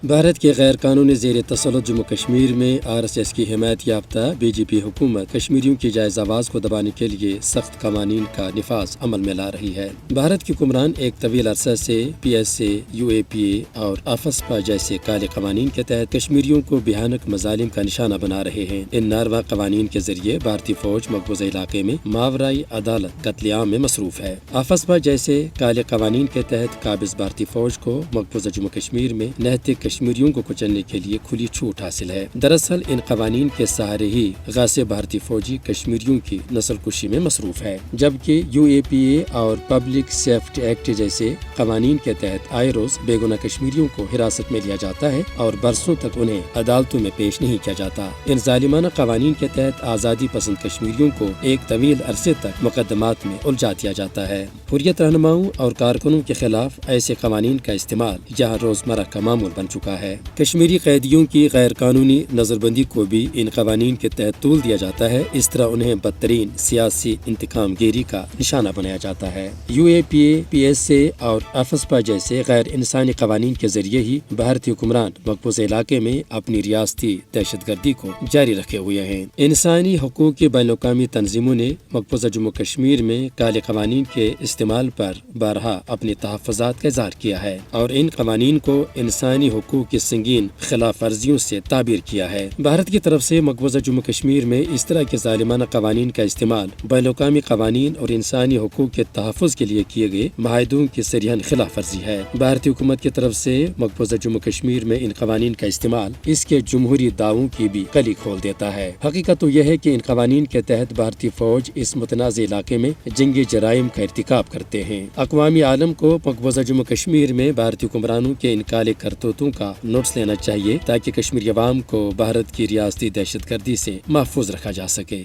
بھارت کے غیر قانونی زیر تسلط جموں کشمیر میں RSS کی حمایت یافتہ BJP حکومت کشمیریوں کی جائز آواز کو دبانے کے لیے سخت قوانین کا نفاذ عمل میں لا رہی ہے۔ بھارت کی حکمران ایک طویل عرصہ سے PSA، UAPA اور AFSPA جیسے کالے قوانین کے تحت کشمیریوں کو بھیانک مظالم کا نشانہ بنا رہے ہیں۔ ان ناروا قوانین کے ذریعے بھارتی فوج مقبوضہ علاقے میں ماورائی عدالت قتل عام میں مصروف ہے۔ AFSPA جیسے کالے قوانین کے تحت قابض بھارتی فوج کو مقبوضہ جموں کشمیر میں نہتے کشمیریوں کو کچلنے کے لیے کھلی چھوٹ حاصل ہے۔ دراصل ان قوانین کے سہارے ہی غاصب بھارتی فوجی کشمیریوں کی نسل کشی میں مصروف ہے، جبکہ UAPA اور پبلک سیفٹی ایکٹ جیسے قوانین کے تحت آئے روز بے گناہ کشمیریوں کو حراست میں لیا جاتا ہے اور برسوں تک انہیں عدالتوں میں پیش نہیں کیا جاتا۔ ان ظالمانہ قوانین کے تحت آزادی پسند کشمیریوں کو ایک طویل عرصے تک مقدمات میں الجھا دیا جاتا ہے۔ حریت رہنماؤں اور کارکنوں کے خلاف ایسے قوانین کا استعمال یہاں روزمرہ کا معمول بن چکا ہے۔ کشمیری قیدیوں کی غیر قانونی نظر بندی کو بھی ان قوانین کے تحت طول دیا جاتا ہے، اس طرح انہیں بدترین سیاسی انتقام گیری کا نشانہ بنایا جاتا ہے۔ UAPA، PSA اور AFSPA جیسے غیر انسانی قوانین کے ذریعے ہی بھارتی حکمران مقبوضہ علاقے میں اپنی ریاستی دہشت گردی کو جاری رکھے ہوئے ہیں۔ انسانی حقوق کی بین الاقوامی تنظیموں نے مقبوضہ جموں کشمیر میں کالے قوانین کے استعمال پر بارہا اپنے تحفظات کا اظہار کیا ہے اور ان قوانین کو انسانی حقوق کی سنگین خلاف ورزیوں سے تعبیر کیا ہے۔ بھارت کی طرف سے مقبوضہ جموں کشمیر میں اس طرح کے ظالمانہ قوانین کا استعمال بین الاقوامی قوانین اور انسانی حقوق کے تحفظ کے لیے کیے گئے معاہدوں کی سریحان خلاف ورزی ہے۔ بھارتی حکومت کی طرف سے مقبوضہ جموں کشمیر میں ان قوانین کا استعمال اس کے جمہوری دعووں کی بھی کلی کھول دیتا ہے۔ حقیقت تو یہ ہے کہ ان قوانین کے تحت بھارتی فوج اس متنازع علاقے میں جنگی جرائم کا ارتکاب کرتے ہیں۔ اقوام عالم کو مقبوضہ جموں کشمیر میں بھارتی حکمرانوں کے ان کالے کرتوتوں کا نوٹس لینا چاہیے تاکہ کشمیری عوام کو بھارت کی ریاستی دہشت گردی سے محفوظ رکھا جا سکے۔